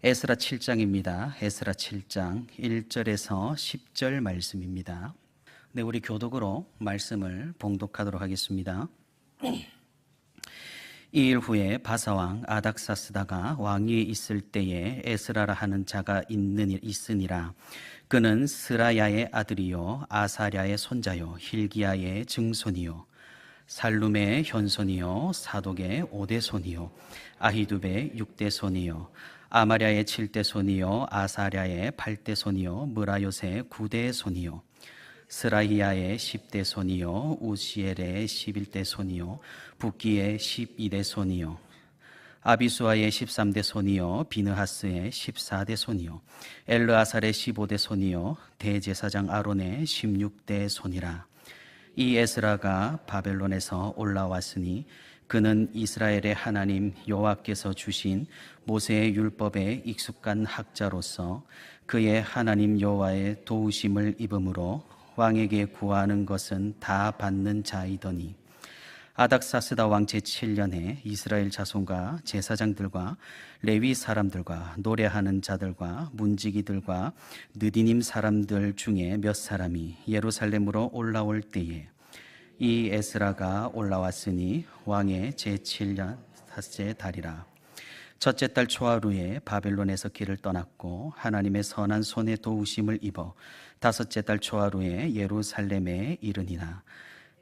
에스라 7장입니다. 에스라 7장 1절에서 10절 말씀입니다. 네, 우리 교독으로 말씀을 봉독하도록 하겠습니다. 이 일 후에 바사왕 아닥사스다가 왕위에 있을 때에 에스라라 하는 자가 있으니라. 그는 스라야의 아들이요 아사랴의 손자요 힐기야의 증손이요 살룸의 현손이요 사독의 5대 손이요 아히두베의 6대 손이요 아마랴의 7대 손이요 아사랴의 8대 손이요 무라요의 9대 손이요 스라히야의 10대 손이요 우시엘의 11대 손이요 붓기의 12대 손이요 아비수아의 13대 손이요 비느하스의 14대 손이요 엘르아살의 15대 손이요 대제사장 아론의 16대 손이라. 이 에스라가 바벨론에서 올라왔으니 그는 이스라엘의 하나님 여호와께서 주신 모세의 율법에 익숙한 학자로서 그의 하나님 여호와의 도우심을 입음으로 왕에게 구하는 것은 다 받는 자이더니 아닥사스다 왕 제7년에 이스라엘 자손과 제사장들과 레위 사람들과 노래하는 자들과 문지기들과 느디님 사람들 중에 몇 사람이 예루살렘으로 올라올 때에 이 에스라가 올라왔으니 왕의 제7년 닷째 달이라. 첫째 달 초하루에 바벨론에서 길을 떠났고 하나님의 선한 손에 도우심을 입어 다섯째 달 초하루에 예루살렘에 이르니라.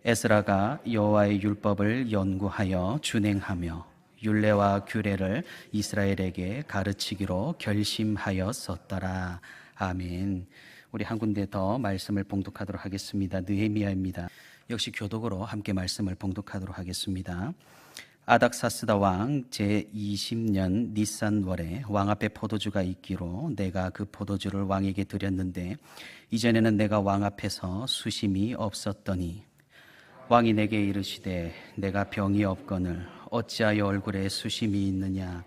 에스라가 여호와의 율법을 연구하여 준행하며 율례와 규례를 이스라엘에게 가르치기로 결심하였었더라. 아멘. 우리 한 군데 더 말씀을 봉독하도록 하겠습니다. 느헤미야입니다. 역시 교독으로 함께 말씀을 봉독하도록 하겠습니다. 아닥사스다 왕 제20년 니산월에 왕 앞에 포도주가 있기로 내가 그 포도주를 왕에게 드렸는데 이전에는 내가 왕 앞에서 수심이 없었더니 왕이 내게 이르시되 내가 병이 없거늘 어찌하여 얼굴에 수심이 있느냐.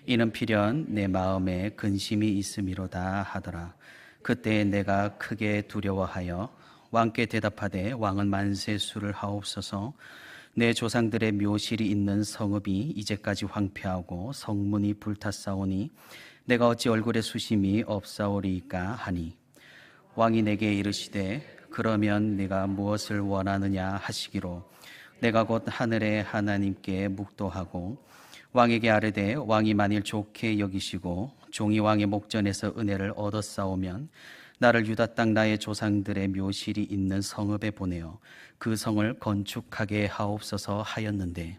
이는 필연 내 마음에 근심이 있음이로다 하더라. 그때 내가 크게 두려워하여 왕께 대답하되 왕은 만세 수를 하옵소서. 내 조상들의 묘실이 있는 성읍이 이제까지 황폐하고 성문이 불탔사오니 내가 어찌 얼굴에 수심이 없사오리까 하니 왕이 내게 이르시되 그러면 네가 무엇을 원하느냐 하시기로 내가 곧 하늘의 하나님께 묵도하고 왕에게 아뢰되 왕이 만일 좋게 여기시고 종이 왕의 목전에서 은혜를 얻었사오면 나를 유다 땅 나의 조상들의 묘실이 있는 성읍에 보내어 그 성을 건축하게 하옵소서 하였는데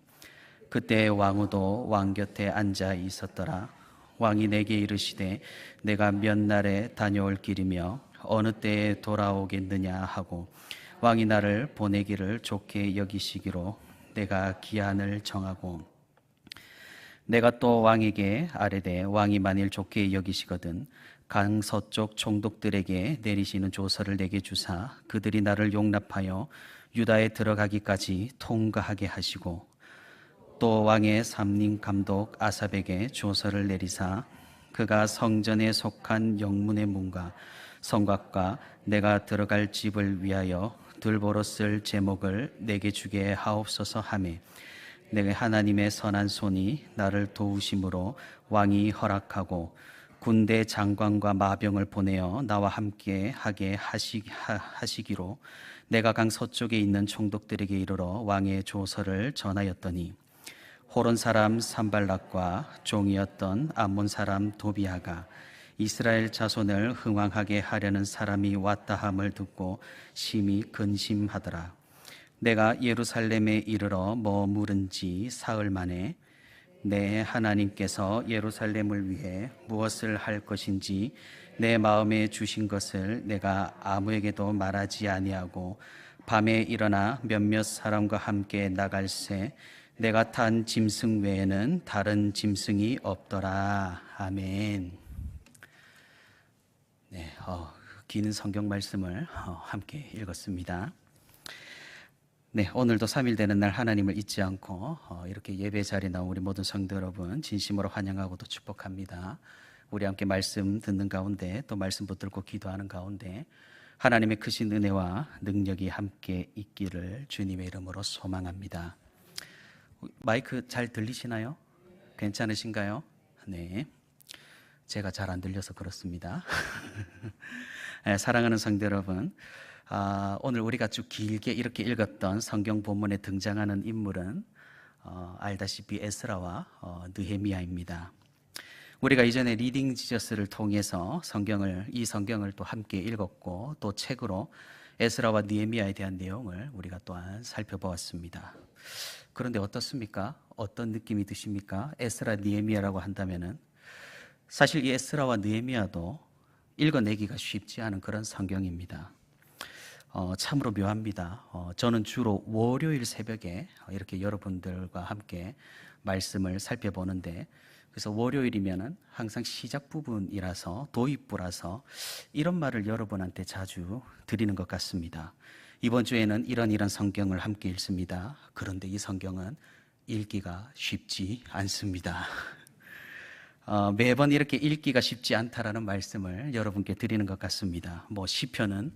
그때 왕후도 왕 곁에 앉아 있었더라. 왕이 내게 이르시되 내가 몇 날에 다녀올 길이며 어느 때에 돌아오겠느냐 하고 왕이 나를 보내기를 좋게 여기시기로 내가 기한을 정하고 내가 또 왕에게 아뢰되 왕이 만일 좋게 여기시거든 강 서쪽 총독들에게 내리시는 조서를 내게 주사 그들이 나를 용납하여 유다에 들어가기까지 통과하게 하시고 또 왕의 삼림 감독 아삽에게 조서를 내리사 그가 성전에 속한 영문의 문과 성곽과 내가 들어갈 집을 위하여 들보로 쓸 제목을 내게 주게 하옵소서 하매 내게 하나님의 선한 손이 나를 도우심으로 왕이 허락하고 군대 장관과 마병을 보내어 나와 함께 하게 하시기로 내가 강 서쪽에 있는 총독들에게 이르러 왕의 조서를 전하였더니 호론 사람 산발락과 종이었던 암몬 사람 도비아가 이스라엘 자손을 흥왕하게 하려는 사람이 왔다함을 듣고 심히 근심하더라. 내가 예루살렘에 이르러 머무른 지 사흘 만에 내 하나님께서 예루살렘을 위해 무엇을 할 것인지 내 마음에 주신 것을 내가 아무에게도 말하지 아니하고 밤에 일어나 몇몇 사람과 함께 나갈새 내가 탄 짐승 외에는 다른 짐승이 없더라. 아멘. 네, 긴 성경 말씀을 함께 읽었습니다. 네, 오늘도 3일 되는 날 하나님을 잊지 않고 이렇게 예배 자리에 나온 우리 모든 성도 여러분 진심으로 환영하고 또 축복합니다. 우리 함께 말씀 듣는 가운데 또 말씀 붙들고 기도하는 가운데 하나님의 크신 은혜와 능력이 함께 있기를 주님의 이름으로 소망합니다. 마이크 잘 들리시나요? 괜찮으신가요? 네. 제가 잘 안 들려서 그렇습니다. 사랑하는 성도 여러분, 오늘 우리가 쭉 길게 이렇게 읽었던 성경 본문에 등장하는 인물은 알다시피 에스라와 느헤미야입니다. 우리가 이전에 리딩 지저스를 통해서 이 성경을 또 함께 읽었고, 또 책으로 에스라와 느헤미야에 대한 내용을 우리가 또한 살펴보았습니다. 그런데 어떻습니까? 어떤 느낌이 드십니까? 에스라, 느헤미야라고 한다면은 사실 이 에스라와 느헤미야도 읽어내기가 쉽지 않은 그런 성경입니다. 참으로 묘합니다. 저는 주로 월요일 새벽에 이렇게 여러분들과 함께 말씀을 살펴보는데, 그래서 월요일이면은 항상 시작 부분이라서, 도입부라서 이런 말을 여러분한테 자주 드리는 것 같습니다. 이번 주에는 이런 성경을 함께 읽습니다. 그런데 이 성경은 읽기가 쉽지 않습니다. 매번 이렇게 읽기가 쉽지 않다라는 말씀을 여러분께 드리는 것 같습니다. 시편은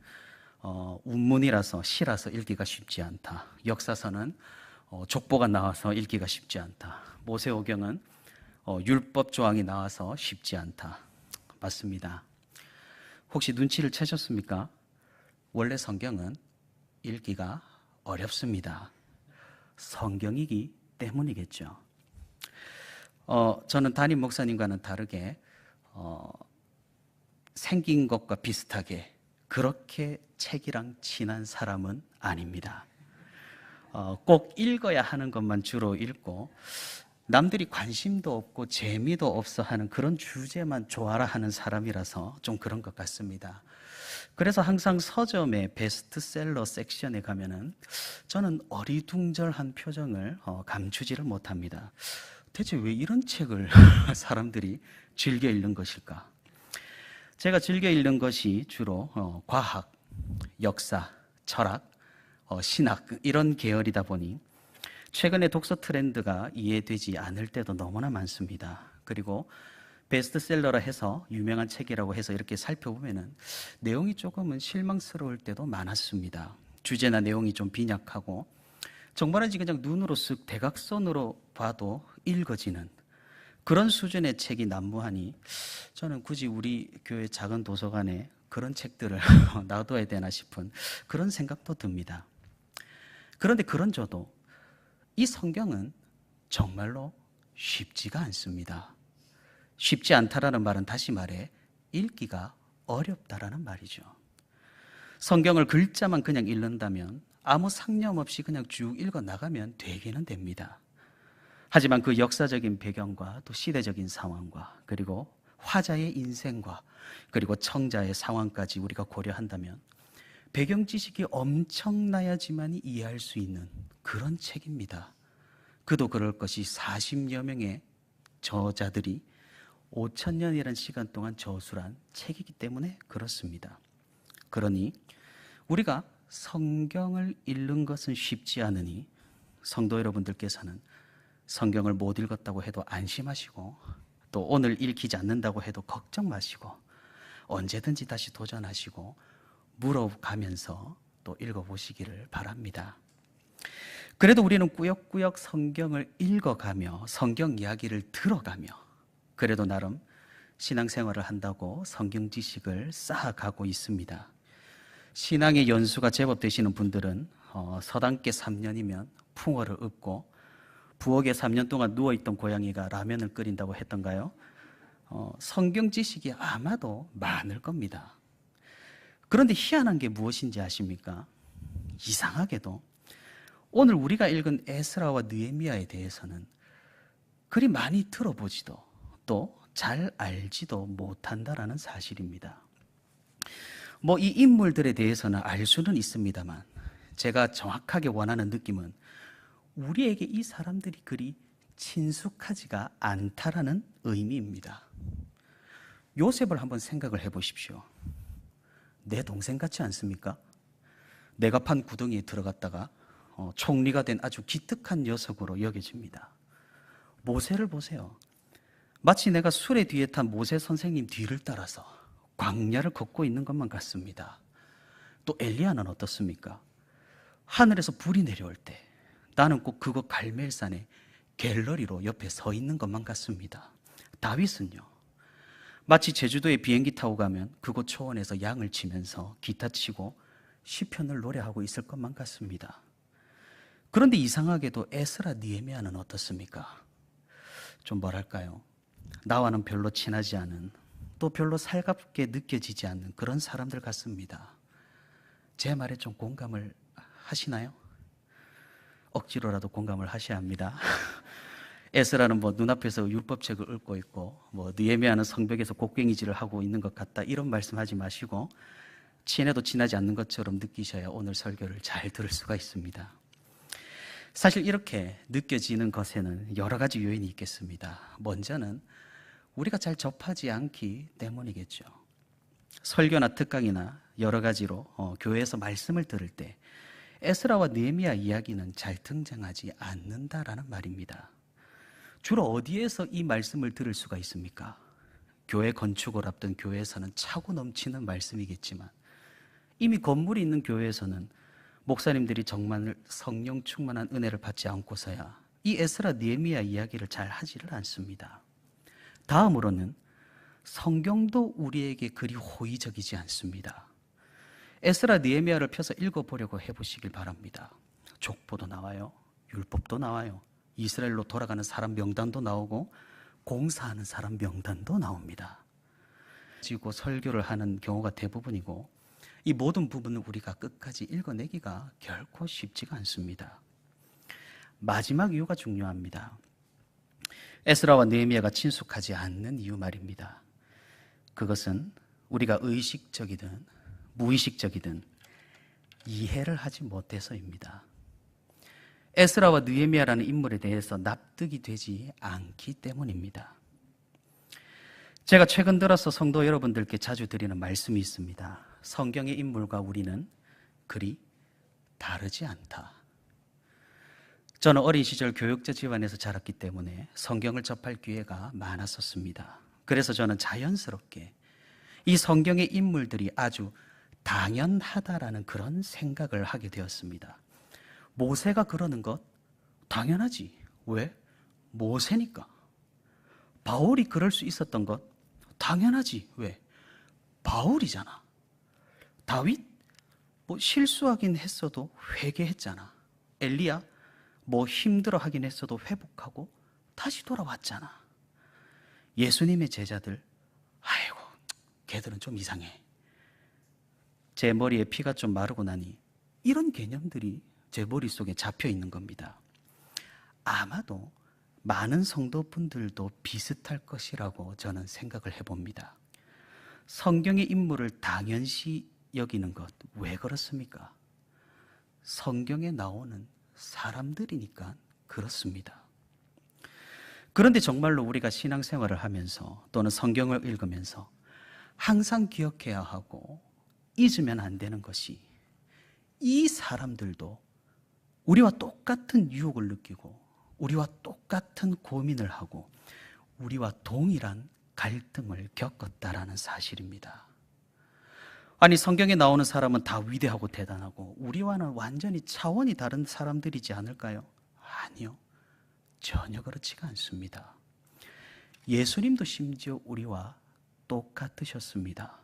운문이라서, 시라서 읽기가 쉽지 않다. 역사서는 족보가 나와서 읽기가 쉽지 않다. 모세오경은 율법 조항이 나와서 쉽지 않다. 맞습니다. 혹시 눈치를 채셨습니까? 원래 성경은 읽기가 어렵습니다. 성경이기 때문이겠죠. 저는 담임 목사님과는 다르게 생긴 것과 비슷하게 그렇게 책이랑 친한 사람은 아닙니다. 꼭 읽어야 하는 것만 주로 읽고, 남들이 관심도 없고 재미도 없어 하는 그런 주제만 좋아라 하는 사람이라서 좀 그런 것 같습니다. 그래서 항상 서점의 베스트셀러 섹션에 가면은 저는 어리둥절한 표정을 감추지를 못합니다. 대체 왜 이런 책을 사람들이 즐겨 읽는 것일까? 제가 즐겨 읽는 것이 주로 과학, 역사, 철학, 신학 이런 계열이다 보니 최근에 독서 트렌드가 이해되지 않을 때도 너무나 많습니다. 그리고 베스트셀러라 해서 유명한 책이라고 해서 이렇게 살펴보면은 내용이 조금은 실망스러울 때도 많았습니다. 주제나 내용이 좀 빈약하고 정말인지 그냥 눈으로 쓱 대각선으로 봐도 읽어지는 그런 수준의 책이 난무하니 저는 굳이 우리 교회 작은 도서관에 그런 책들을 놔둬야 되나 싶은 그런 생각도 듭니다. 그런데 그런 저도 이 성경은 정말로 쉽지가 않습니다. 쉽지 않다라는 말은 다시 말해 읽기가 어렵다라는 말이죠. 성경을 글자만 그냥 읽는다면 아무 상념 없이 그냥 쭉 읽어 나가면 되기는 됩니다. 하지만 그 역사적인 배경과 또 시대적인 상황과 그리고 화자의 인생과 그리고 청자의 상황까지 우리가 고려한다면 배경 지식이 엄청나야지만이 이해할 수 있는 그런 책입니다. 그도 그럴 것이 40여 명의 저자들이 5,000년이라는 시간 동안 저술한 책이기 때문에 그렇습니다. 그러니 우리가 성경을 읽는 것은 쉽지 않으니 성도 여러분들께서는 성경을 못 읽었다고 해도 안심하시고, 또 오늘 읽히지 않는다고 해도 걱정 마시고 언제든지 다시 도전하시고 물어가면서 또 읽어보시기를 바랍니다. 그래도 우리는 꾸역꾸역 성경을 읽어가며 성경 이야기를 들어가며 그래도 나름 신앙생활을 한다고 성경 지식을 쌓아가고 있습니다. 신앙의 연수가 제법 되시는 분들은 서당계 3년이면 풍어를 읊고, 부엌에 3년 동안 누워있던 고양이가 라면을 끓인다고 했던가요? 성경 지식이 아마도 많을 겁니다. 그런데 희한한 게 무엇인지 아십니까? 이상하게도 오늘 우리가 읽은 에스라와 느헤미야에 대해서는 그리 많이 들어보지도 또 잘 알지도 못한다라는 사실입니다. 이 인물들에 대해서는 알 수는 있습니다만 제가 정확하게 원하는 느낌은 우리에게 이 사람들이 그리 친숙하지가 않다라는 의미입니다. 요셉을 한번 생각을 해보십시오. 내 동생 같지 않습니까? 내가 판 구덩이에 들어갔다가 총리가 된 아주 기특한 녀석으로 여겨집니다. 모세를 보세요. 마치 내가 수레 뒤에 탄 모세 선생님 뒤를 따라서 광야를 걷고 있는 것만 같습니다. 또 엘리야는 어떻습니까? 하늘에서 불이 내려올 때 나는 꼭 그곳 갈멜산에 갤러리로 옆에 서 있는 것만 같습니다. 다윗은요, 마치 제주도에 비행기 타고 가면 그곳 초원에서 양을 치면서 기타 치고 시편을 노래하고 있을 것만 같습니다. 그런데 이상하게도 에스라 느헤미야는 어떻습니까? 좀 뭐랄까요? 나와는 별로 친하지 않은, 또 별로 살갑게 느껴지지 않는 그런 사람들 같습니다. 제 말에 좀 공감을 하시나요? 억지로라도 공감을 하셔야 합니다. 에스라는 뭐 눈앞에서 율법책을 읽고 있고, 뭐 느헤미야는 성벽에서 곡괭이질을 하고 있는 것 같다, 이런 말씀하지 마시고 친해도 친하지 않는 것처럼 느끼셔야 오늘 설교를 잘 들을 수가 있습니다. 사실 이렇게 느껴지는 것에는 여러 가지 요인이 있겠습니다. 먼저는 우리가 잘 접하지 않기 때문이겠죠. 설교나 특강이나 여러 가지로 교회에서 말씀을 들을 때 에스라와 느헤미야 이야기는 잘 등장하지 않는다라는 말입니다. 주로 어디에서 이 말씀을 들을 수가 있습니까? 교회 건축을 앞둔 교회에서는 차고 넘치는 말씀이겠지만, 이미 건물이 있는 교회에서는 목사님들이 정말 성령 충만한 은혜를 받지 않고서야 이 에스라 느헤미야 이야기를 잘 하지를 않습니다. 다음으로는 성경도 우리에게 그리 호의적이지 않습니다. 에스라 느헤미야를 펴서 읽어보려고 해보시길 바랍니다. 족보도 나와요. 율법도 나와요. 이스라엘로 돌아가는 사람 명단도 나오고 공사하는 사람 명단도 나옵니다. 지고 설교를 하는 경우가 대부분이고, 이 모든 부분을 우리가 끝까지 읽어내기가 결코 쉽지가 않습니다. 마지막 이유가 중요합니다. 에스라와 느헤미야가 친숙하지 않는 이유 말입니다. 그것은 우리가 의식적이든 무의식적이든 이해를 하지 못해서입니다. 에스라와 느헤미야라는 인물에 대해서 납득이 되지 않기 때문입니다. 제가 최근 들어서 성도 여러분들께 자주 드리는 말씀이 있습니다. 성경의 인물과 우리는 그리 다르지 않다. 저는 어린 시절 교육자 집안에서 자랐기 때문에 성경을 접할 기회가 많았었습니다. 그래서 저는 자연스럽게 이 성경의 인물들이 아주 당연하다라는 그런 생각을 하게 되었습니다. 모세가 그러는 것 당연하지. 왜? 모세니까. 바울이 그럴 수 있었던 것 당연하지. 왜? 바울이잖아. 다윗 뭐 실수하긴 했어도 회개했잖아. 엘리야 뭐 힘들어 하긴 했어도 회복하고 다시 돌아왔잖아. 예수님의 제자들, 아이고 걔들은 좀 이상해. 제 머리에 피가 좀 마르고 나니 이런 개념들이 제 머릿속에 잡혀 있는 겁니다. 아마도 많은 성도분들도 비슷할 것이라고 저는 생각을 해봅니다. 성경의 인물을 당연시 여기는 것, 왜 그렇습니까? 성경에 나오는 사람들이니까 그렇습니다. 그런데 정말로 우리가 신앙생활을 하면서 또는 성경을 읽으면서 항상 기억해야 하고 잊으면 안 되는 것이, 이 사람들도 우리와 똑같은 유혹을 느끼고 우리와 똑같은 고민을 하고 우리와 동일한 갈등을 겪었다라는 사실입니다. 아니, 성경에 나오는 사람은 다 위대하고 대단하고 우리와는 완전히 차원이 다른 사람들이지 않을까요? 아니요, 전혀 그렇지가 않습니다. 예수님도 심지어 우리와 똑같으셨습니다.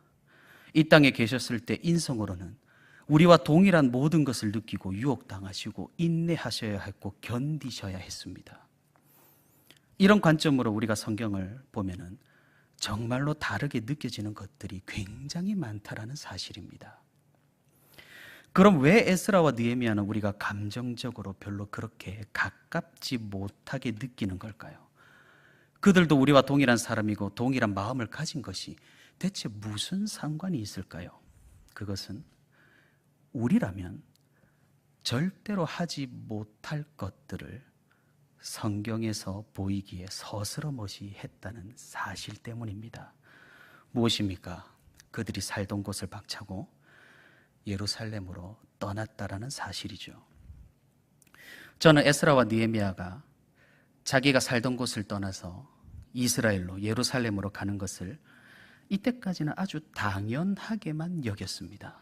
이 땅에 계셨을 때 인성으로는 우리와 동일한 모든 것을 느끼고 유혹당하시고 인내하셔야 했고 견디셔야 했습니다. 이런 관점으로 우리가 성경을 보면은 정말로 다르게 느껴지는 것들이 굉장히 많다라는 사실입니다. 그럼 왜 에스라와 느헤미야는 우리가 감정적으로 별로 그렇게 가깝지 못하게 느끼는 걸까요? 그들도 우리와 동일한 사람이고 동일한 마음을 가진 것이 대체 무슨 상관이 있을까요? 그것은 우리라면 절대로 하지 못할 것들을 성경에서 보이기에 서스러머시 했다는 사실 때문입니다. 무엇입니까? 그들이 살던 곳을 박차고 예루살렘으로 떠났다라는 사실이죠. 저는 에스라와 느헤미야가 자기가 살던 곳을 떠나서 이스라엘로 예루살렘으로 가는 것을 이때까지는 아주 당연하게만 여겼습니다.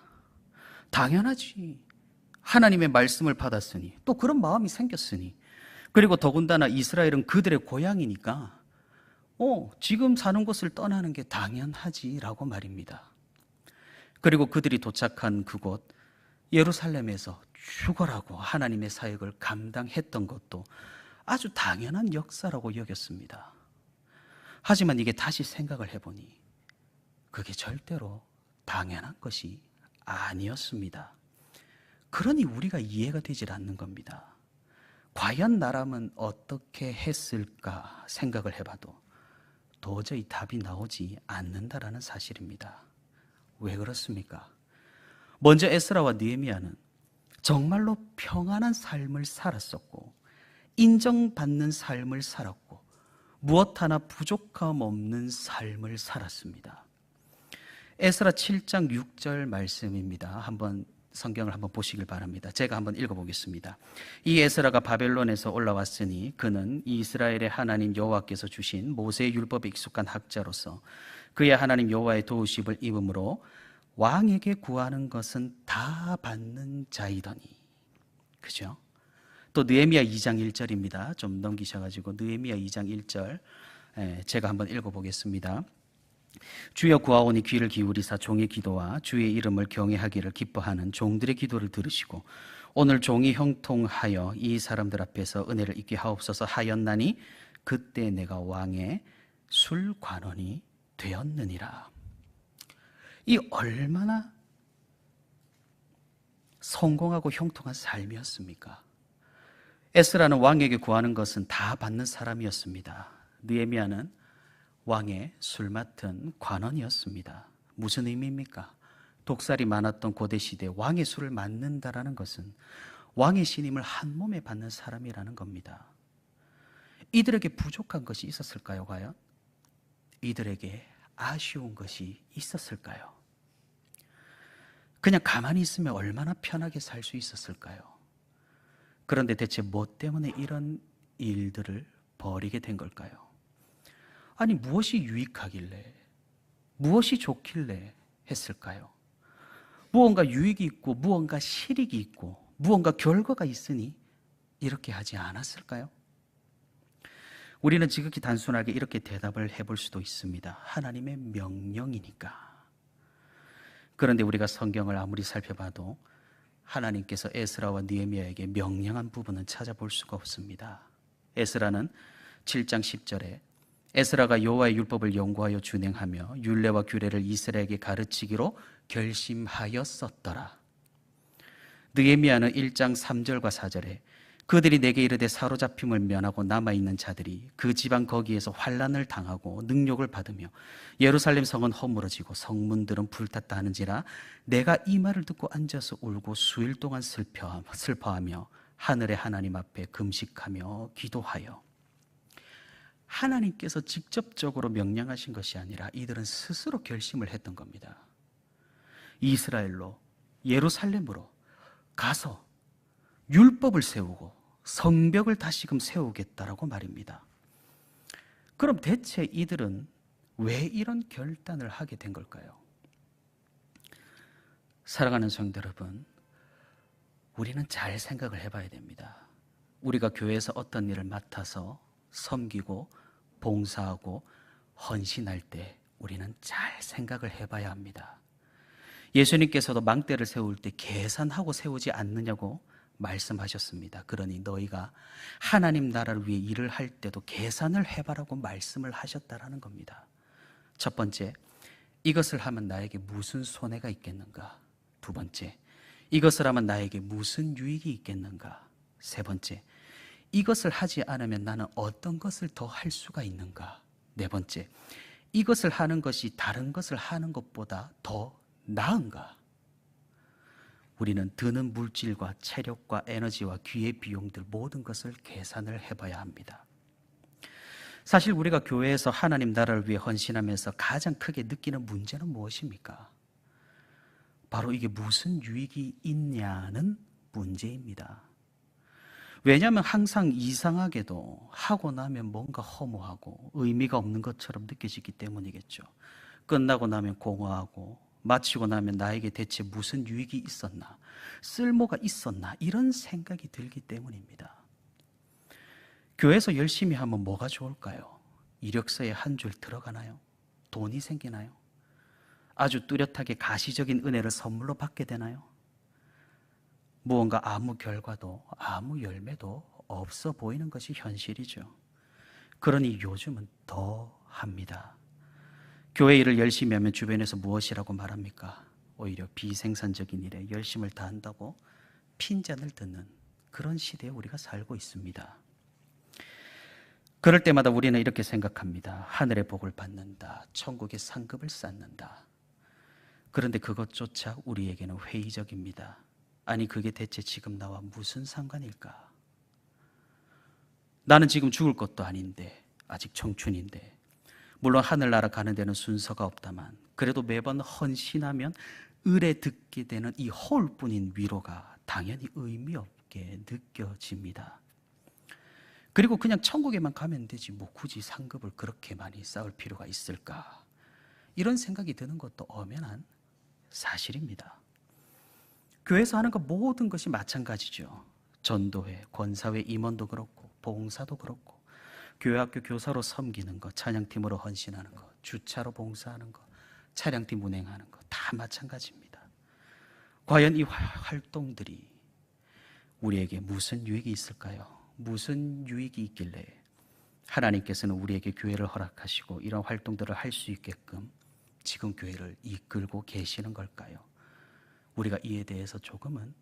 당연하지. 하나님의 말씀을 받았으니, 또 그런 마음이 생겼으니, 그리고 더군다나 이스라엘은 그들의 고향이니까 지금 사는 곳을 떠나는 게 당연하지라고 말입니다. 그리고 그들이 도착한 그곳 예루살렘에서 죽어라고 하나님의 사역을 감당했던 것도 아주 당연한 역사라고 여겼습니다. 하지만 이게 다시 생각을 해보니 그게 절대로 당연한 것이 아니었습니다. 그러니 우리가 이해가 되질 않는 겁니다. 과연 나라면 어떻게 했을까 생각을 해봐도 도저히 답이 나오지 않는다라는 사실입니다. 왜 그렇습니까? 먼저 에스라와 느헤미야는 정말로 평안한 삶을 살았었고 인정받는 삶을 살았고 무엇 하나 부족함 없는 삶을 살았습니다. 에스라 7장 6절 말씀입니다. 한번 성경을 한번 보시길 바랍니다. 제가 한번 읽어보겠습니다. 이 에스라가 바벨론에서 올라왔으니 그는 이스라엘의 하나님 여호와께서 주신 모세의 율법에 익숙한 학자로서 그의 하나님 여호와의 도우심을 입음으로 왕에게 구하는 것은 다 받는 자이더니. 그죠? 또 느헤미야 2장 1절입니다. 좀 넘기셔가지고 느헤미야 2장 1절 제가 한번 읽어보겠습니다. 주여 구하오니 귀를 기울이사 종의 기도와 주의 이름을 경외하기를 기뻐하는 종들의 기도를 들으시고 오늘 종이 형통하여 이 사람들 앞에서 은혜를 입게 하옵소서 하였나니 그때 내가 왕의 술관원이 되었느니라. 이 얼마나 성공하고 형통한 삶이었습니까? 에스라는 왕에게 구하는 것은 다 받는 사람이었습니다. 느헤미야는 왕의 술 맡은 관원이었습니다. 무슨 의미입니까? 독살이 많았던 고대시대 왕의 술을 맡는다라는 것은 왕의 신임을 한 몸에 받는 사람이라는 겁니다. 이들에게 부족한 것이 있었을까요, 과연? 이들에게 아쉬운 것이 있었을까요? 그냥 가만히 있으면 얼마나 편하게 살 수 있었을까요? 그런데 대체 뭐 때문에 이런 일들을 벌이게 된 걸까요? 아니, 무엇이 유익하길래, 무엇이 좋길래 했을까요? 무언가 유익이 있고, 무언가 실익이 있고, 무언가 결과가 있으니 이렇게 하지 않았을까요? 우리는 지극히 단순하게 이렇게 대답을 해볼 수도 있습니다. 하나님의 명령이니까. 그런데 우리가 성경을 아무리 살펴봐도 하나님께서 에스라와 느헤미야에게 명령한 부분은 찾아볼 수가 없습니다. 에스라는 7장 10절에 에스라가 여호와의 율법을 연구하여 준행하며 율례와 규례를 이스라엘에게 가르치기로 결심하였었더라. 느헤미야는 1장 3절과 4절에 그들이 내게 이르되 사로잡힘을 면하고 남아있는 자들이 그 지방 거기에서 환난을 당하고 능욕을 받으며 예루살렘 성은 허물어지고 성문들은 불탔다 하는지라 내가 이 말을 듣고 앉아서 울고 수일 동안 슬퍼하며 하늘의 하나님 앞에 금식하며 기도하여. 하나님께서 직접적으로 명령하신 것이 아니라 이들은 스스로 결심을 했던 겁니다. 이스라엘로, 예루살렘으로 가서 율법을 세우고 성벽을 다시금 세우겠다라고 말입니다. 그럼 대체 이들은 왜 이런 결단을 하게 된 걸까요? 사랑하는 성도 여러분, 우리는 잘 생각을 해봐야 됩니다. 우리가 교회에서 어떤 일을 맡아서 섬기고 봉사하고 헌신할 때 우리는 잘 생각을 해봐야 합니다. 예수님께서도 망대를 세울 때 계산하고 세우지 않느냐고 말씀하셨습니다. 그러니 너희가 하나님 나라를 위해 일을 할 때도 계산을 해봐라고 말씀을 하셨다라는 겁니다. 첫 번째, 이것을 하면 나에게 무슨 손해가 있겠는가? 두 번째, 이것을 하면 나에게 무슨 유익이 있겠는가? 세 번째, 이것을 하지 않으면 나는 어떤 것을 더 할 수가 있는가? 네 번째, 이것을 하는 것이 다른 것을 하는 것보다 더 나은가? 우리는 드는 물질과 체력과 에너지와 기회 비용들 모든 것을 계산을 해봐야 합니다. 사실 우리가 교회에서 하나님 나라를 위해 헌신하면서 가장 크게 느끼는 문제는 무엇입니까? 바로 이게 무슨 유익이 있냐는 문제입니다. 왜냐하면 항상 이상하게도 하고 나면 뭔가 허무하고 의미가 없는 것처럼 느껴지기 때문이겠죠. 끝나고 나면 공허하고 마치고 나면 나에게 대체 무슨 유익이 있었나, 쓸모가 있었나 이런 생각이 들기 때문입니다. 교회에서 열심히 하면 뭐가 좋을까요? 이력서에 한 줄 들어가나요? 돈이 생기나요? 아주 뚜렷하게 가시적인 은혜를 선물로 받게 되나요? 무언가 아무 결과도 아무 열매도 없어 보이는 것이 현실이죠. 그러니 요즘은 더 합니다. 교회 일을 열심히 하면 주변에서 무엇이라고 말합니까? 오히려 비생산적인 일에 열심을 다한다고 핀잔을 듣는 그런 시대에 우리가 살고 있습니다. 그럴 때마다 우리는 이렇게 생각합니다. 하늘의 복을 받는다. 천국의 상급을 쌓는다. 그런데 그것조차 우리에게는 회의적입니다. 아니, 그게 대체 지금 나와 무슨 상관일까? 나는 지금 죽을 것도 아닌데, 아직 청춘인데, 물론 하늘나라 가는 데는 순서가 없다만 그래도 매번 헌신하면 을에 듣게 되는 이 허울뿐인 위로가 당연히 의미 없게 느껴집니다. 그리고 그냥 천국에만 가면 되지 뭐 굳이 상급을 그렇게 많이 쌓을 필요가 있을까? 이런 생각이 드는 것도 엄연한 사실입니다. 교회에서 하는 것 모든 것이 마찬가지죠. 전도회, 권사회 임원도 그렇고 봉사도 그렇고 교회학교 교사로 섬기는 것, 찬양팀으로 헌신하는 것, 주차로 봉사하는 것, 차량팀 운행하는 것 다 마찬가지입니다. 과연 이 활동들이 우리에게 무슨 유익이 있을까요? 무슨 유익이 있길래 하나님께서는 우리에게 교회를 허락하시고 이런 활동들을 할 수 있게끔 지금 교회를 이끌고 계시는 걸까요? 우리가 이에 대해서 조금은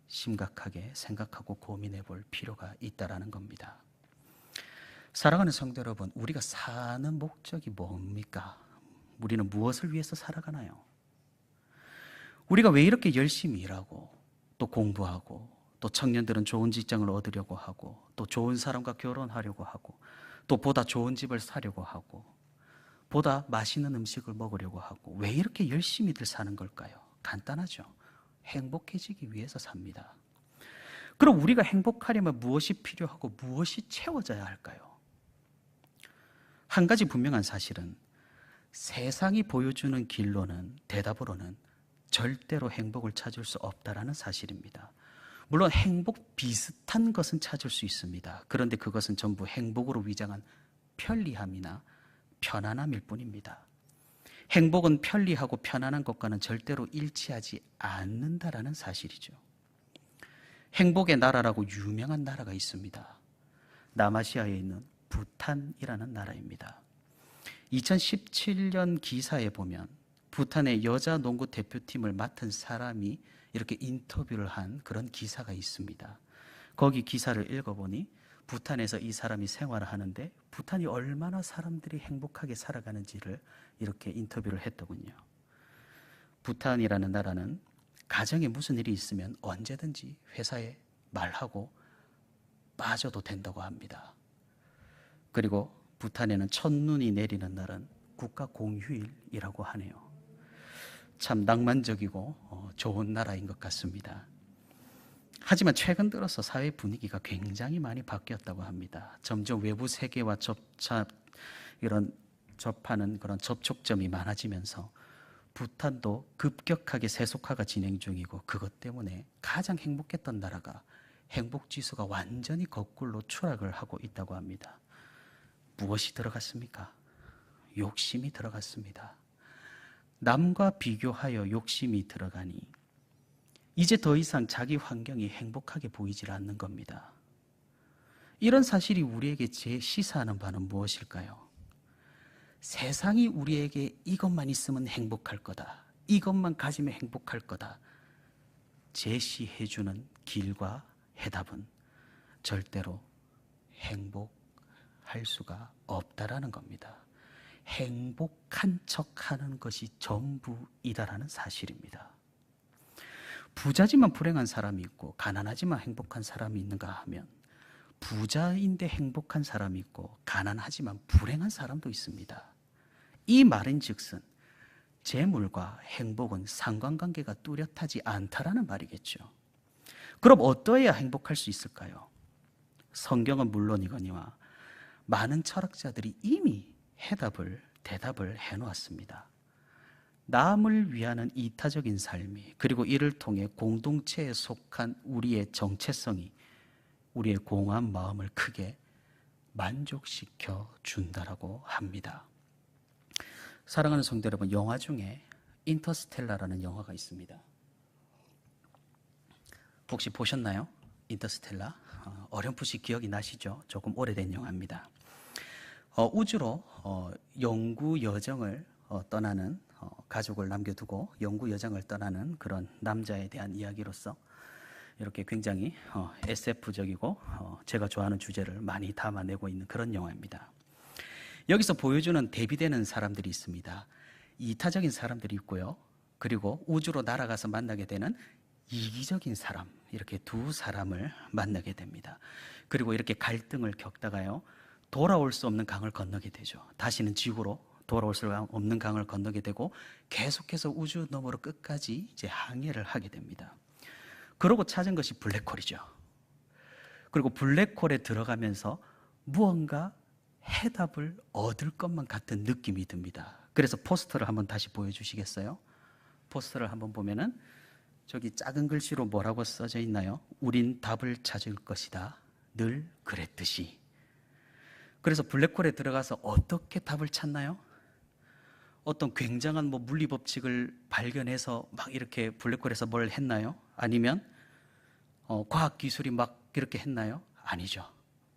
심각하게 생각하고 고민해 볼 필요가 있다라는 겁니다. 사랑하는 성도 여러분, 우리가 사는 목적이 뭡니까? 우리는 무엇을 위해서 살아가나요? 우리가 왜 이렇게 열심히 일하고 또 공부하고 또 청년들은 좋은 직장을 얻으려고 하고 또 좋은 사람과 결혼하려고 하고 또 보다 좋은 집을 사려고 하고 보다 맛있는 음식을 먹으려고 하고 왜 이렇게 열심히들 사는 걸까요? 간단하죠. 행복해지기 위해서 삽니다. 그럼 우리가 행복하려면 무엇이 필요하고 무엇이 채워져야 할까요? 한 가지 분명한 사실은 세상이 보여주는 길로는, 대답으로는 절대로 행복을 찾을 수 없다라는 사실입니다. 물론 행복 비슷한 것은 찾을 수 있습니다. 그런데 그것은 전부 행복으로 위장한 편리함이나 편안함일 뿐입니다. 행복은 편리하고 편안한 것과는 절대로 일치하지 않는다라는 사실이죠. 행복의 나라라고 유명한 나라가 있습니다. 남아시아에 있는 부탄이라는 나라입니다. 2017년 기사에 보면 부탄의 여자 농구 대표팀을 맡은 사람이 이렇게 인터뷰를 한 그런 기사가 있습니다. 거기 기사를 읽어보니 부탄에서 이 사람이 생활을 하는데 부탄이 얼마나 사람들이 행복하게 살아가는지를 이렇게 인터뷰를 했더군요. 부탄이라는 나라는 가정에 무슨 일이 있으면 언제든지 회사에 말하고 빠져도 된다고 합니다. 그리고 부탄에는 첫눈이 내리는 날은 국가 공휴일이라고 하네요. 참 낭만적이고 좋은 나라인 것 같습니다. 하지만 최근 들어서 사회 분위기가 굉장히 많이 바뀌었다고 합니다. 점점 외부 세계와 접하는 그런 접촉점이 많아지면서 부탄도 급격하게 세속화가 진행 중이고 그것 때문에 가장 행복했던 나라가 행복지수가 완전히 거꾸로 추락을 하고 있다고 합니다. 무엇이 들어갔습니까? 욕심이 들어갔습니다. 남과 비교하여 욕심이 들어가니 이제 더 이상 자기 환경이 행복하게 보이질 않는 겁니다. 이런 사실이 우리에게 시사하는 바는 무엇일까요? 세상이 우리에게 이것만 있으면 행복할 거다, 이것만 가지면 행복할 거다 제시해주는 길과 해답은 절대로 행복할 수가 없다라는 겁니다. 행복한 척하는 것이 전부이다라는 사실입니다. 부자지만 불행한 사람이 있고 가난하지만 행복한 사람이 있는가 하면 부자인데 행복한 사람이 있고 가난하지만 불행한 사람도 있습니다. 이 말인즉슨 재물과 행복은 상관관계가 뚜렷하지 않다라는 말이겠죠. 그럼 어떠해야 행복할 수 있을까요? 성경은 물론이거니와 많은 철학자들이 이미 대답을 해놓았습니다. 남을 위하는 이타적인 삶이, 그리고 이를 통해 공동체에 속한 우리의 정체성이 우리의 공허한 마음을 크게 만족시켜 준다라고 합니다. 사랑하는 성도 여러분, 영화 중에 인터스텔라라는 영화가 있습니다. 혹시 보셨나요? 인터스텔라? 어렴풋이 기억이 나시죠? 조금 오래된 영화입니다. 우주로 연구 여정을 떠나는 가족을 남겨두고 연구 여정을 떠나는 그런 남자에 대한 이야기로서 이렇게 굉장히 SF적이고 제가 좋아하는 주제를 많이 담아내고 있는 그런 영화입니다. 여기서 보여주는 대비되는 사람들이 있습니다. 이타적인 사람들이 있고요. 그리고 우주로 날아가서 만나게 되는 이기적인 사람, 이렇게 두 사람을 만나게 됩니다. 그리고 이렇게 갈등을 겪다가요, 돌아올 수 없는 강을 건너게 되죠. 다시는 지구로 돌아올 수 없는 강을 건너게 되고 계속해서 우주 너머로 끝까지 이제 항해를 하게 됩니다. 그러고 찾은 것이 블랙홀이죠. 그리고 블랙홀에 들어가면서 무언가 해답을 얻을 것만 같은 느낌이 듭니다. 그래서 포스터를 한번 다시 보여주시겠어요? 포스터를 한번 보면은 저기 작은 글씨로 뭐라고 써져 있나요? 우린 답을 찾을 것이다. 늘 그랬듯이. 그래서 블랙홀에 들어가서 어떻게 답을 찾나요? 어떤 굉장한 물리 법칙을 발견해서 막 이렇게 블랙홀에서 뭘 했나요? 아니면 과학 기술이 막 이렇게 했나요? 아니죠.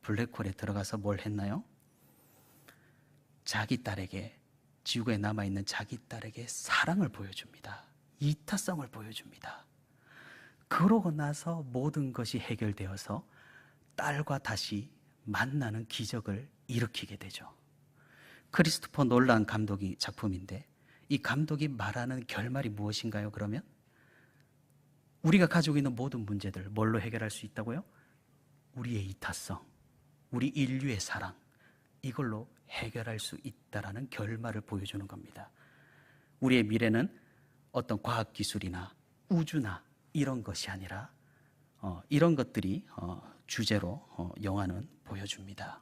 블랙홀에 들어가서 뭘 했나요? 자기 딸에게, 지구에 남아있는 자기 딸에게 사랑을 보여줍니다. 이타성을 보여줍니다. 그러고 나서 모든 것이 해결되어서 딸과 다시 만나는 기적을 일으키게 되죠. 크리스토퍼 놀란 감독이 작품인데 이 감독이 말하는 결말이 무엇인가요? 그러면 우리가 가지고 있는 모든 문제들 뭘로 해결할 수 있다고요? 우리의 이타성, 우리 인류의 사랑, 이걸로 해결할 수 있다라는 결말을 보여주는 겁니다. 우리의 미래는 어떤 과학기술이나 우주나 이런 것이 아니라 이런 것들이 주제로 영화는 보여줍니다.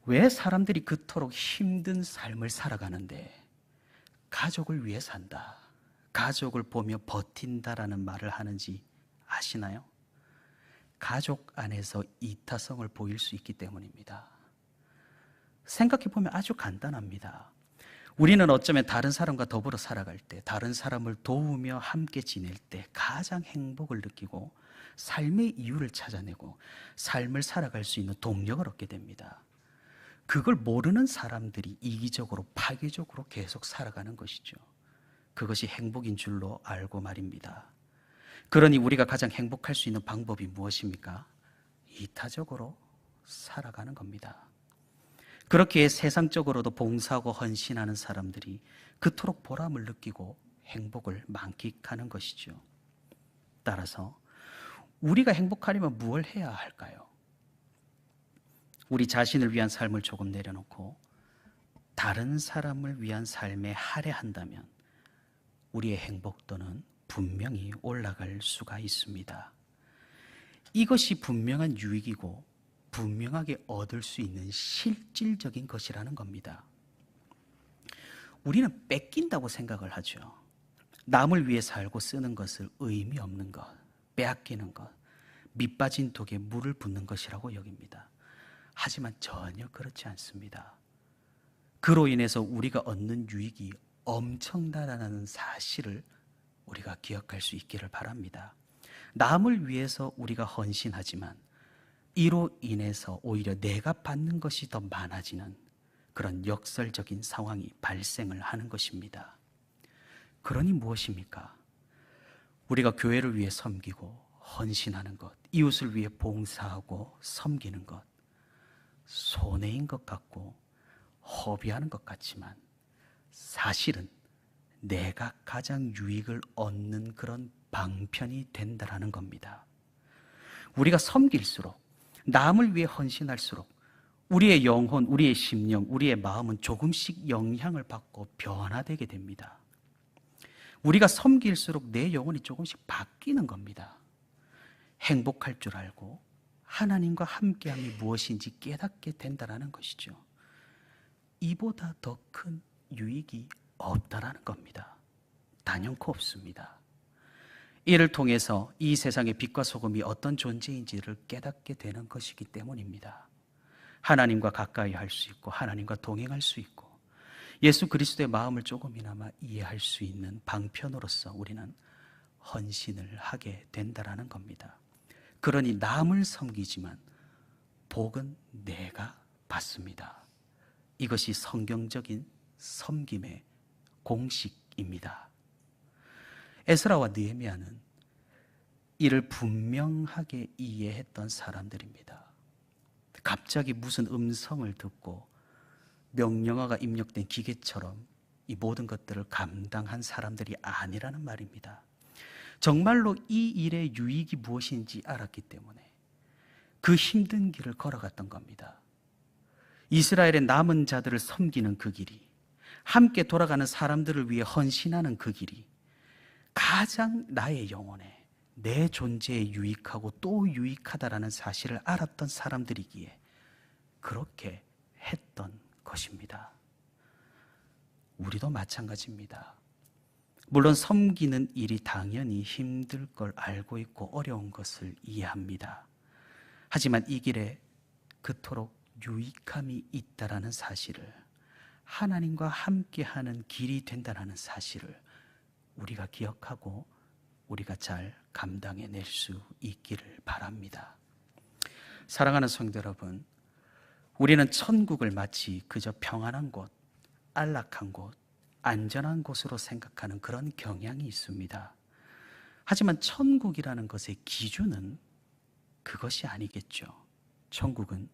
왜 사람들이 그토록 힘든 삶을 살아가는데 가족을 위해 산다, 가족을 보며 버틴다라는 말을 하는지 아시나요? 가족 안에서 이타성을 보일 수 있기 때문입니다. 생각해보면 아주 간단합니다. 우리는 어쩌면 다른 사람과 더불어 살아갈 때, 다른 사람을 도우며 함께 지낼 때 가장 행복을 느끼고 삶의 이유를 찾아내고 삶을 살아갈 수 있는 동력을 얻게 됩니다. 그걸 모르는 사람들이 이기적으로 파괴적으로 계속 살아가는 것이죠. 그것이 행복인 줄로 알고 말입니다. 그러니 우리가 가장 행복할 수 있는 방법이 무엇입니까? 이타적으로 살아가는 겁니다. 그렇게 세상적으로도 봉사하고 헌신하는 사람들이 그토록 보람을 느끼고 행복을 만끽하는 것이죠. 따라서 우리가 행복하려면 무엇을 해야 할까요? 우리 자신을 위한 삶을 조금 내려놓고 다른 사람을 위한 삶에 할애한다면 우리의 행복도는 분명히 올라갈 수가 있습니다. 이것이 분명한 유익이고 분명하게 얻을 수 있는 실질적인 것이라는 겁니다. 우리는 뺏긴다고 생각을 하죠. 남을 위해 살고 쓰는 것을 의미 없는 것, 빼앗기는 것, 밑빠진 독에 물을 붓는 것이라고 여깁니다. 하지만 전혀 그렇지 않습니다. 그로 인해서 우리가 얻는 유익이 엄청나다는 사실을 우리가 기억할 수 있기를 바랍니다. 남을 위해서 우리가 헌신하지만 이로 인해서 오히려 내가 받는 것이 더 많아지는 그런 역설적인 상황이 발생을 하는 것입니다. 그러니 무엇입니까? 우리가 교회를 위해 섬기고 헌신하는 것, 이웃을 위해 봉사하고 섬기는 것, 손해인 것 같고 허비하는 것 같지만 사실은 내가 가장 유익을 얻는 그런 방편이 된다라는 겁니다. 우리가 섬길수록, 남을 위해 헌신할수록 우리의 영혼, 우리의 심령, 우리의 마음은 조금씩 영향을 받고 변화되게 됩니다. 우리가 섬길수록 내 영혼이 조금씩 바뀌는 겁니다. 행복할 줄 알고 하나님과 함께함이 무엇인지 깨닫게 된다는 것이죠. 이보다 더 큰 유익이 없다라는 겁니다. 단연코 없습니다. 이를 통해서 이 세상의 빛과 소금이 어떤 존재인지를 깨닫게 되는 것이기 때문입니다. 하나님과 가까이 할 수 있고 하나님과 동행할 수 있고 예수 그리스도의 마음을 조금이나마 이해할 수 있는 방편으로서 우리는 헌신을 하게 된다라는 겁니다. 그러니 남을 섬기지만 복은 내가 받습니다. 이것이 성경적인 섬김의 공식입니다. 에스라와 느헤미야는 이를 분명하게 이해했던 사람들입니다. 갑자기 무슨 음성을 듣고 명령어가 입력된 기계처럼 이 모든 것들을 감당한 사람들이 아니라는 말입니다. 정말로 이 일의 유익이 무엇인지 알았기 때문에 그 힘든 길을 걸어갔던 겁니다. 이스라엘의 남은 자들을 섬기는 그 길이, 함께 돌아가는 사람들을 위해 헌신하는 그 길이 가장 나의 영혼에 내 존재에 유익하고 또 유익하다라는 사실을 알았던 사람들이기에 그렇게 했던 것입니다. 우리도 마찬가지입니다. 물론 섬기는 일이 당연히 힘들 걸 알고 있고 어려운 것을 이해합니다. 하지만 이 길에 그토록 유익함이 있다라는 사실을, 하나님과 함께하는 길이 된다라는 사실을 우리가 기억하고 우리가 잘 감당해낼 수 있기를 바랍니다. 사랑하는 성도 여러분, 우리는 천국을 마치 그저 평안한 곳, 안락한 곳, 안전한 곳으로 생각하는 그런 경향이 있습니다. 하지만 천국이라는 것의 기준은 그것이 아니겠죠. 천국은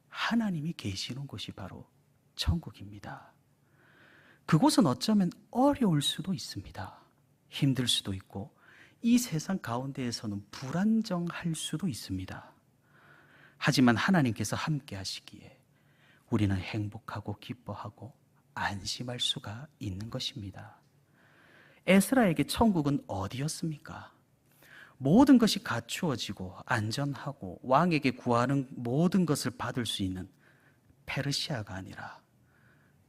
하나님이 계시는 곳이 바로 천국입니다. 그곳은 어쩌면 어려울 수도 있습니다. 힘들 수도 있고 이 세상 가운데에서는 불안정할 수도 있습니다. 하지만 하나님께서 함께 하시기에 우리는 행복하고 기뻐하고 안심할 수가 있는 것입니다. 에스라에게 천국은 어디였습니까? 모든 것이 갖추어지고 안전하고 왕에게 구하는 모든 것을 받을 수 있는 페르시아가 아니라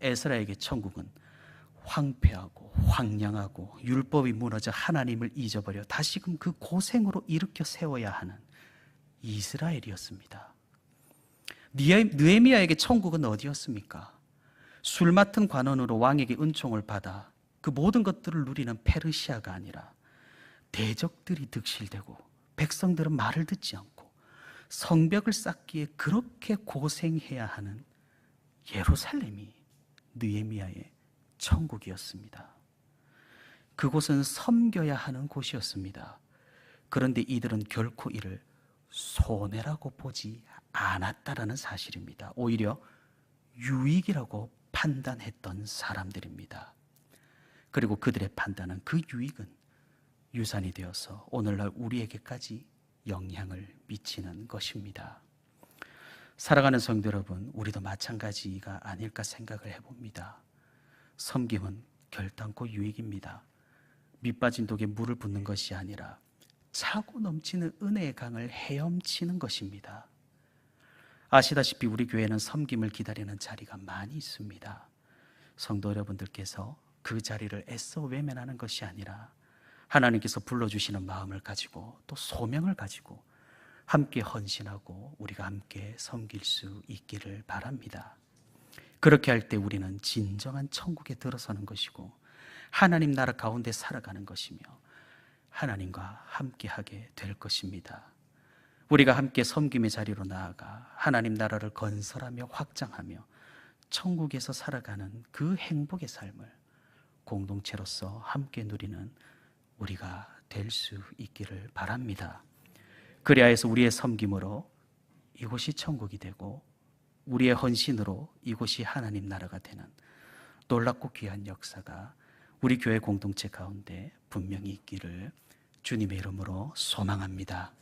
에스라에게 천국은 황폐하고 황량하고 율법이 무너져 하나님을 잊어버려 다시금 그 고생으로 일으켜 세워야 하는 이스라엘이었습니다. 느헤미야에게 천국은 어디였습니까? 술 맡은 관원으로 왕에게 은총을 받아 그 모든 것들을 누리는 페르시아가 아니라 대적들이 득실되고 백성들은 말을 듣지 않고 성벽을 쌓기에 그렇게 고생해야 하는 예루살렘이 느헤미야의 천국이었습니다. 그곳은 섬겨야 하는 곳이었습니다. 그런데 이들은 결코 이를 손해라고 보지 않았다라는 사실입니다. 오히려 유익이라고 판단했던 사람들입니다. 그리고 그들의 판단은 그 유익은 유산이 되어서 오늘날 우리에게까지 영향을 미치는 것입니다. 사랑하는 성도 여러분, 우리도 마찬가지가 아닐까 생각을 해봅니다. 섬김은 결단코 유익입니다. 밑빠진 독에 물을 붓는 것이 아니라 차고 넘치는 은혜의 강을 헤엄치는 것입니다. 아시다시피 우리 교회는 섬김을 기다리는 자리가 많이 있습니다. 성도 여러분들께서 그 자리를 애써 외면하는 것이 아니라 하나님께서 불러주시는 마음을 가지고 또 소명을 가지고 함께 헌신하고 우리가 함께 섬길 수 있기를 바랍니다. 그렇게 할 때 우리는 진정한 천국에 들어서는 것이고 하나님 나라 가운데 살아가는 것이며 하나님과 함께하게 될 것입니다. 우리가 함께 섬김의 자리로 나아가 하나님 나라를 건설하며 확장하며 천국에서 살아가는 그 행복의 삶을 공동체로서 함께 누리는 우리가 될 수 있기를 바랍니다. 그리하여 해서 우리의 섬김으로 이곳이 천국이 되고 우리의 헌신으로 이곳이 하나님 나라가 되는 놀랍고 귀한 역사가 우리 교회 공동체 가운데 분명히 있기를 주님의 이름으로 소망합니다.